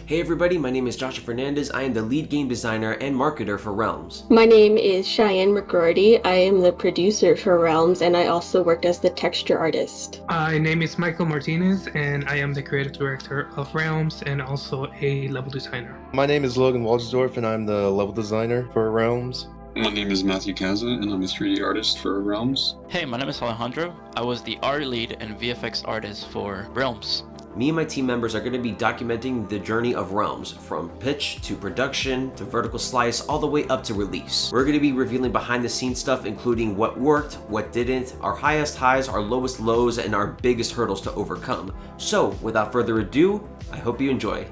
Hey everybody, my name is Joshua Fernandez. I am the lead game designer and marketer for Realms. My name is Cheyenne McGroarty. I am the producer for Realms, and I also worked as the texture artist. My name is Michael Martinez, and I am the creative director of Realms and also a level designer. My name is Logan Waldsdorf, and I'm the level designer for Realms. My name is Matthew Kaza, and I'm a 3D artist for Realms. Hey, my name is Alejandro. I was the art lead and VFX artist for Realms. Me and my team members are going to be documenting the journey of Realms, from pitch to production to vertical slice, all the way up to release. We're going to be revealing behind the scenes stuff, including what worked, what didn't, our highest highs, our lowest lows, and our biggest hurdles to overcome. So, without further ado, I hope you enjoy.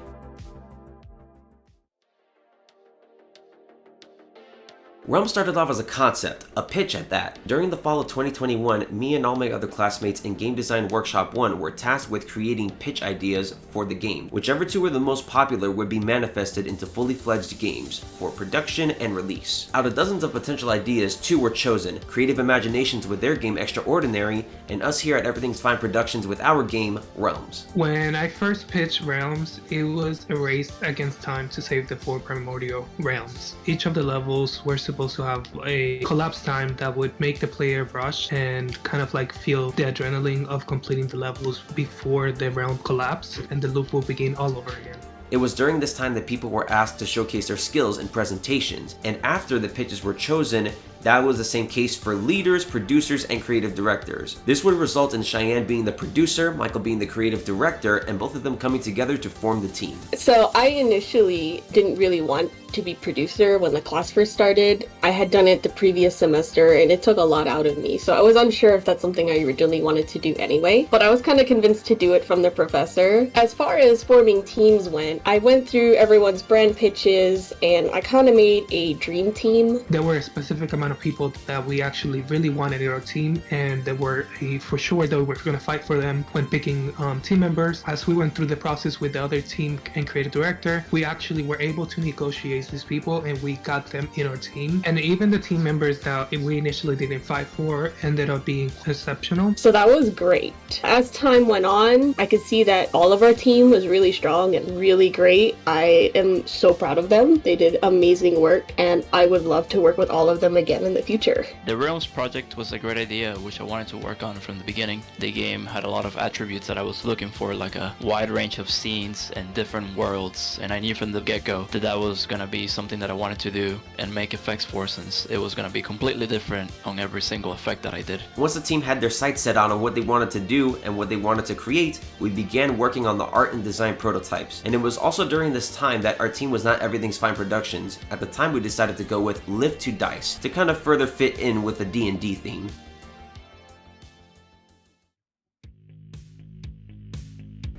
Realms started off as a concept, a pitch at that. During the fall of 2021, me and all my other classmates in Game Design Workshop 1 were tasked with creating pitch ideas for the game. Whichever two were the most popular would be manifested into fully fledged games for production and release. Out of dozens of potential ideas, two were chosen: Creative Imaginations with their game Extraordinary, and us here at Everything's Fine Productions with our game Realms. When I first pitched Realms, it was a race against time to save the 4 primordial realms. Each of the levels were supposed to have a collapse time that would make the player rush and kind of like feel the adrenaline of completing the levels before the realm collapse, and the loop will begin all over again. It was during this time that people were asked to showcase their skills in presentations, and after the pitches were chosen, that was the same case for leaders, producers, and creative directors. This would result in Cheyenne being the producer, Michael being the creative director, and both of them coming together to form the team. So I initially didn't really want to be producer when the class first started. I had done it the previous semester and it took a lot out of me. So I was unsure if that's something I originally wanted to do anyway, but I was kind of convinced to do it from the professor. As far as forming teams went, I went through everyone's brand pitches and I kind of made a dream team. There were a specific amount of people that we actually really wanted in our team, and there were for sure that we were going to fight for them when picking team members. As we went through the process with the other team and creative director, we actually were able to negotiate these people and we got them in our team. And even the team members that we initially didn't fight for ended up being exceptional. So that was great. As time went on, I could see that all of our team was really strong and really great. I am so proud of them. They did amazing work and I would love to work with all of them again in the future. The Realms project was a great idea which I wanted to work on from the beginning. The game had a lot of attributes that I was looking for, like a wide range of scenes and different worlds, and I knew from the get-go that that was going to be something that I wanted to do and make effects for, since it was going to be completely different on every single effect that I did. Once the team had their sights set on what they wanted to do and what they wanted to create, we began working on the art and design prototypes. And it was also during this time that our team was not Everything's Fine Productions. At the time, we decided to go with Live to Dice to kind of further fit in with the D&D theme.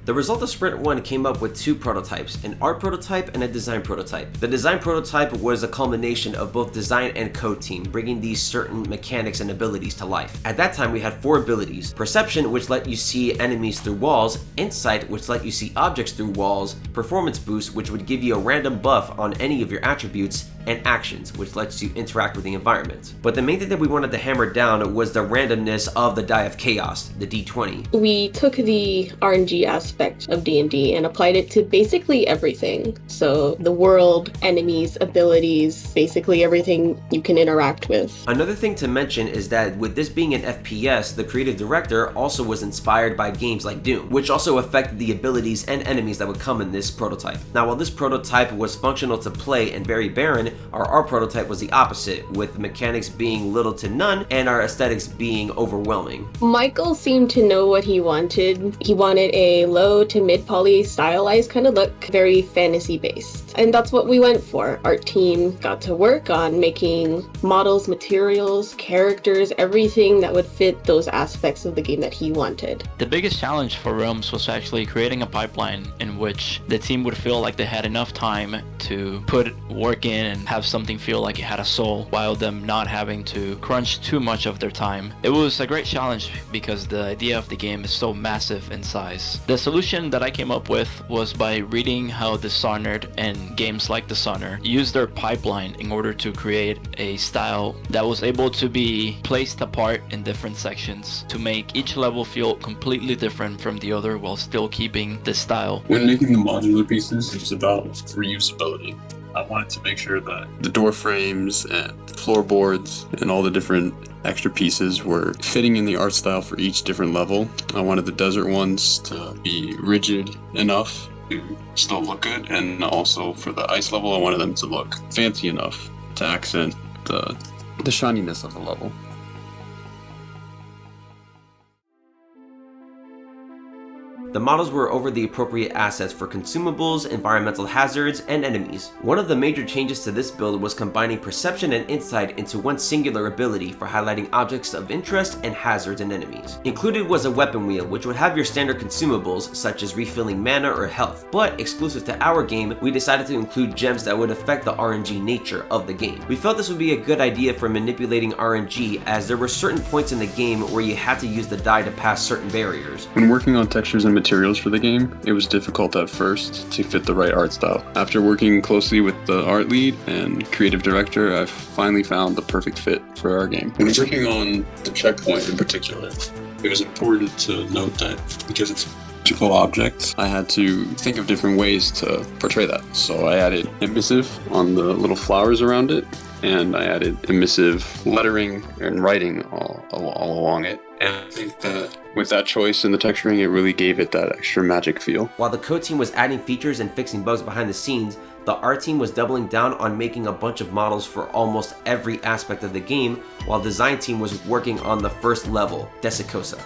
The result of Sprint 1 came up with 2 prototypes, an art prototype and a design prototype. The design prototype was a culmination of both design and code team, bringing these certain mechanics and abilities to life. At that time, we had 4 abilities: Perception, which let you see enemies through walls; Insight, which let you see objects through walls; Performance Boost, which would give you a random buff on any of your attributes; and Actions, which lets you interact with the environment. But the main thing that we wanted to hammer down was the randomness of the Die of Chaos, the D20. We took the RNG aspect of D&D and applied it to basically everything. So the world, enemies, abilities, basically everything you can interact with. Another thing to mention is that with this being an FPS, the creative director also was inspired by games like Doom, which also affected the abilities and enemies that would come in this prototype. Now, while this prototype was functional to play and very barren, our art prototype was the opposite, with the mechanics being little to none and our aesthetics being overwhelming. Michael seemed to know what he wanted. He wanted a low to mid poly stylized kind of look, very fantasy based. And that's what we went for. Our team got to work on making models, materials, characters, everything that would fit those aspects of the game that he wanted. The biggest challenge for Realms was actually creating a pipeline in which the team would feel like they had enough time to put work in and have something feel like it had a soul while them not having to crunch too much of their time. It was a great challenge because the idea of the game is so massive in size. The solution that I came up with was by reading how Dishonored and games like Dishonored use their pipeline in order to create a style that was able to be placed apart in different sections to make each level feel completely different from the other while still keeping the style. When making the modular pieces, it was about reusability. I wanted to make sure that the door frames and floorboards and all the different extra pieces were fitting in the art style for each different level. I wanted the desert ones to be rigid enough to still look good, and also for the ice level, I wanted them to look fancy enough to accent the shininess of the level. The models were over the appropriate assets for consumables, environmental hazards, and enemies. One of the major changes to this build was combining perception and insight into one singular ability for highlighting objects of interest and hazards and enemies. Included was a weapon wheel, which would have your standard consumables such as refilling mana or health, but exclusive to our game, we decided to include gems that would affect the RNG nature of the game. We felt this would be a good idea for manipulating RNG, as there were certain points in the game where you had to use the die to pass certain barriers. When working on textures and materials for the game, it was difficult at first to fit the right art style. After working closely with the art lead and creative director, I finally found the perfect fit for our game. When working on the checkpoint in particular, it was important to note that because it's magical objects, I had to think of different ways to portray that. So I added emissive on the little flowers around it, and I added emissive lettering and writing all along it. And I think that with that choice in the texturing, it really gave it that extra magic feel. While the code team was adding features and fixing bugs behind the scenes, the art team was doubling down on making a bunch of models for almost every aspect of the game, while design team was working on the first level, Desicosa.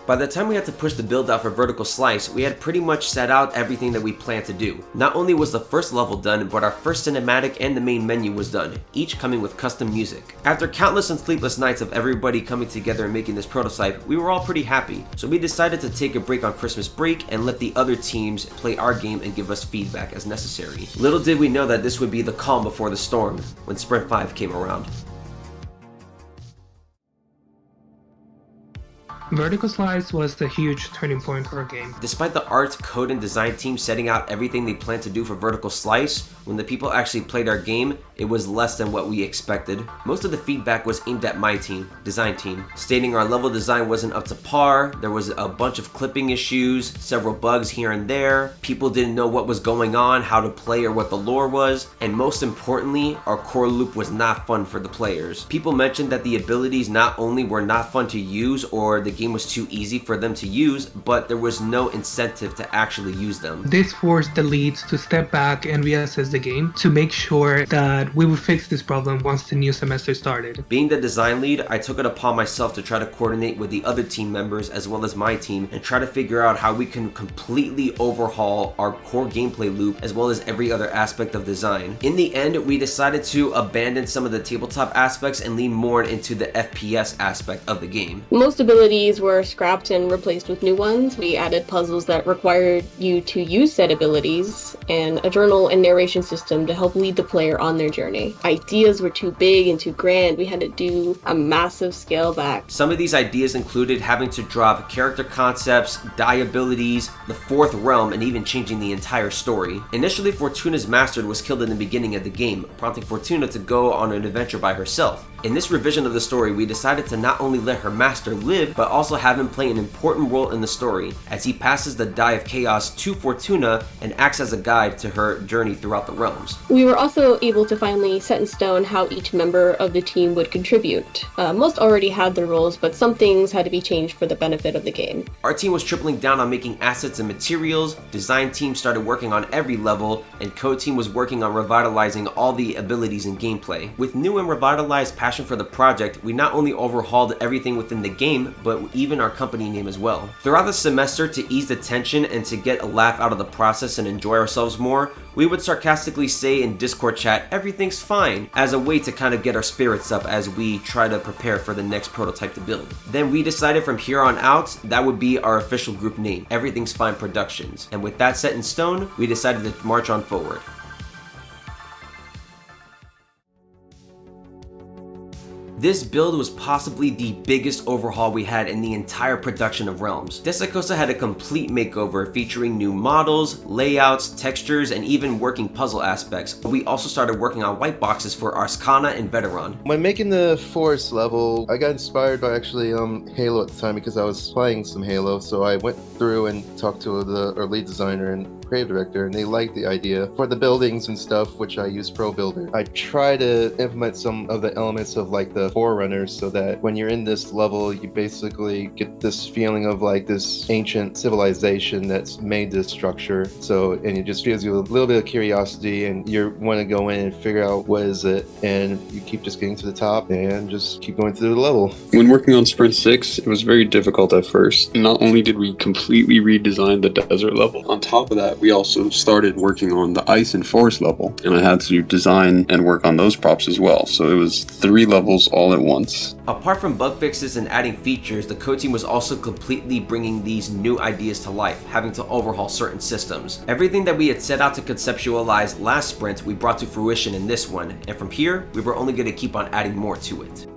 By the time we had to push the build out for Vertical Slice, we had pretty much set out everything that we planned to do. Not only was the first level done, but our first cinematic and the main menu was done, each coming with custom music. After countless and sleepless nights of everybody coming together and making this prototype, we were all pretty happy, so we decided to take a break on Christmas break and let the other teams play our game and give us feedback as necessary. Little did we know that this would be the calm before the storm, when Sprint 5 came around. Vertical Slice was the huge turning point for our game. Despite the art, code, and design team setting out everything they planned to do for Vertical Slice, when the people actually played our game, it was less than what we expected. Most of the feedback was aimed at my team, design team, stating our level design wasn't up to par, there was a bunch of clipping issues, several bugs here and there, people didn't know what was going on, how to play, or what the lore was, and most importantly, our core loop was not fun for the players. People mentioned that the abilities not only were not fun to use or the game was too easy for them to use, but there was no incentive to actually use them. This forced the leads to step back and reassess the game to make sure that we would fix this problem once the new semester started. Being the design lead, I took it upon myself to try to coordinate with the other team members as well as my team and try to figure out how we can completely overhaul our core gameplay loop as well as every other aspect of design. In the end, we decided to abandon some of the tabletop aspects and lean more into the FPS aspect of the game. Most abilities were scrapped and replaced with new ones. We added puzzles that required you to use said abilities, and a journal and narration system to help lead the player on their journey. Ideas were too big and too grand. We had to do a massive scale back. Some of these ideas included having to drop character concepts, die abilities, the fourth realm, and even changing the entire story. Initially, Fortuna's master was killed in the beginning of the game, prompting Fortuna to go on an adventure by herself. In this revision of the story, we decided to not only let her master live, but also have him play an important role in the story, as he passes the Die of Chaos to Fortuna and acts as a guide to her journey throughout the realms. We were also able to finally set in stone how each member of the team would contribute. Most already had their roles, but some things had to be changed for the benefit of the game. Our team was tripling down on making assets and materials, design team started working on every level, and code team was working on revitalizing all the abilities and gameplay. With new and revitalized passion for the project, we not only overhauled everything within the game, but even our company name as well. Throughout the semester, to ease the tension and to get a laugh out of the process and enjoy ourselves more, we would sarcastically say in Discord chat, "Everything's fine," as a way to kind of get our spirits up as we try to prepare for the next prototype to build. Then we decided from here on out, that would be our official group name, Everything's Fine Productions. And with that set in stone, we decided to march on forward. This build was possibly the biggest overhaul we had in the entire production of Realms. Desacosa had a complete makeover featuring new models, layouts, textures, and even working puzzle aspects. We also started working on white boxes for Arskana and Veteran. When making the forest level, I got inspired by actually Halo at the time because I was playing some Halo, so I went through and talked to our lead designer and creative director, and they liked the idea for the buildings and stuff, which I use Pro Builder. I try to implement some of the elements of like the Forerunners so that when you're in this level, you basically get this feeling of like this ancient civilization that's made this structure. So, and it just gives you a little bit of curiosity, and you want to go in and figure out what is it, and you keep just getting to the top and just keep going through the level. When working on Sprint 6, it was very difficult at first. Not only did we completely redesign the desert level, on top of that, we also started working on the ice and forest level, and I had to design and work on those props as well. So it was 3 levels all at once. Apart from bug fixes and adding features, the code team was also completely bringing these new ideas to life, having to overhaul certain systems. Everything that we had set out to conceptualize last sprint, we brought to fruition in this one, and from here, we were only going to keep on adding more to it.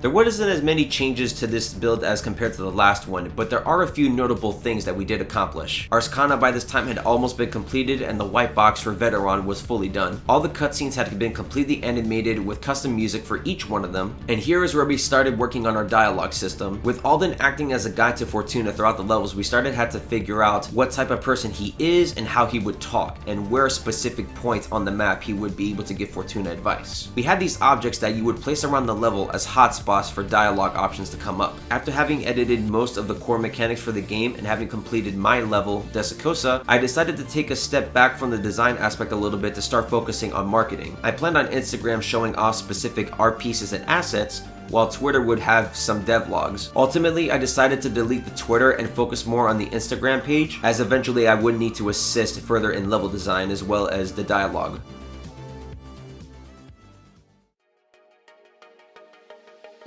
There wasn't as many changes to this build as compared to the last one, but there are a few notable things that we did accomplish. Arskana by this time had almost been completed, and the white box for Veteran was fully done. All the cutscenes had been completely animated with custom music for each one of them, and here is where we started working on our dialogue system. With Alden acting as a guide to Fortuna throughout the levels, we had to figure out what type of person he is and how he would talk, and where specific points on the map he would be able to give Fortuna advice. We had these objects that you would place around the level as hotspots for dialogue options to come up. After having edited most of the core mechanics for the game and having completed my level, Desacosa, I decided to take a step back from the design aspect a little bit to start focusing on marketing. I planned on Instagram showing off specific art pieces and assets, while Twitter would have some devlogs. Ultimately, I decided to delete the Twitter and focus more on the Instagram page, as eventually I would need to assist further in level design as well as the dialogue.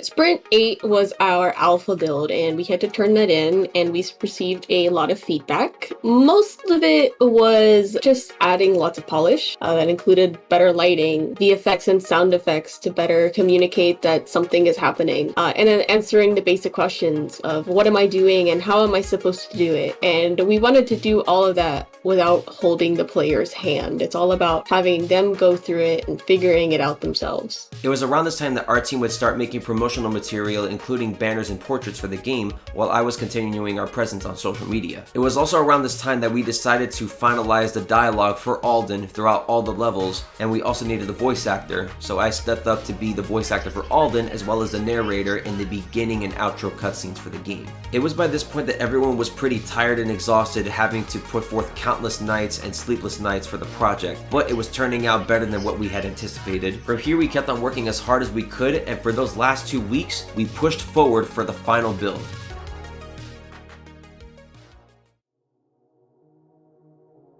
Sprint 8 was our alpha build, and we had to turn that in, and we received a lot of feedback. Most of it was just adding lots of polish. That included better lighting, VFX and sound effects to better communicate that something is happening, and then answering the basic questions of what am I doing and how am I supposed to do it. And we wanted to do all of that without holding the player's hand. It's all about having them go through it and figuring it out themselves. It was around this time that our team would start making promotional material, including banners and portraits for the game, while I was continuing our presence on social media. It was also around this time that we decided to finalize the dialogue for Alden throughout all the levels, and we also needed a voice actor, so I stepped up to be the voice actor for Alden as well as the narrator in the beginning and outro cutscenes for the game. It was by this point that everyone was pretty tired and exhausted, having to put forth countless nights and sleepless nights for the project, but it was turning out better than what we had anticipated. From here, we kept on working as hard as we could, and for those last 2 weeks, we pushed forward for the final build.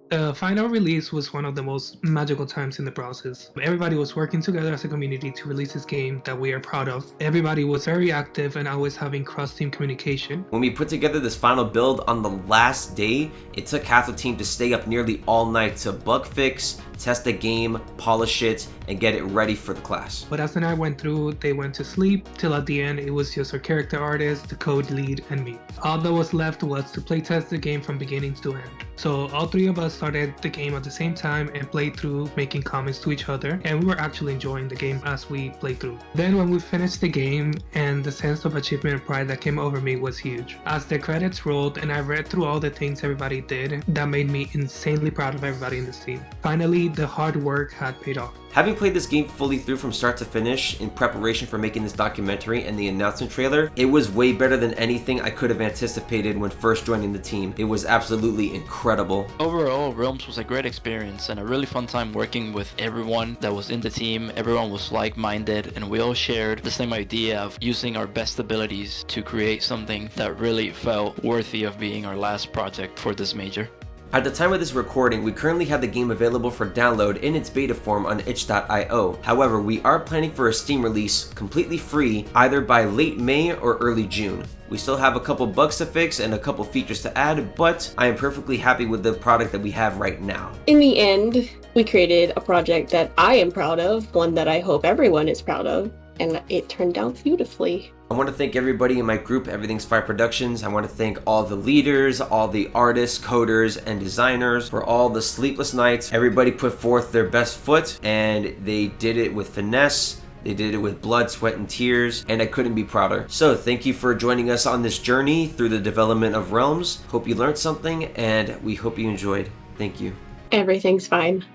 The final release was one of the most magical times in the process. Everybody was working together as a community to release this game that we are proud of. Everybody was very active and always having cross-team communication. When we put together this final build on the last day, it took half the team to stay up nearly all night to bug fix, test the game, polish it, and get it ready for the class. But as the night went through, they went to sleep, till at the end it was just our character artist, the code lead, and me. All that was left was to playtest the game from beginning to end. So all 3 of us started the game at the same time and played through, making comments to each other, and we were actually enjoying the game as we played through. Then when we finished the game, and the sense of achievement and pride that came over me was huge. As the credits rolled and I read through all the things everybody did, that made me insanely proud of everybody in this team. Finally, the hard work had paid off. Having played this game fully through from start to finish in preparation for making this documentary and the announcement trailer, it was way better than anything I could have anticipated when first joining the team. It was absolutely incredible. Overall, Realms was a great experience and a really fun time working with everyone that was in the team. Everyone was like-minded and we all shared the same idea of using our best abilities to create something that really felt worthy of being our last project for this major. At the time of this recording, we currently have the game available for download in its beta form on itch.io. However, we are planning for a Steam release completely free either by late May or early June. We still have a couple bugs to fix and a couple features to add, but I am perfectly happy with the product that we have right now. In the end, we created a project that I am proud of, one that I hope everyone is proud of, and it turned out beautifully. I want to thank everybody in my group, Everything's Fire Productions. I want to thank all the leaders, all the artists, coders, and designers for all the sleepless nights. Everybody put forth their best foot, and they did it with finesse. They did it with blood, sweat, and tears, and I couldn't be prouder. So thank you for joining us on this journey through the development of Realms. Hope you learned something, and we hope you enjoyed. Thank you. Everything's fine.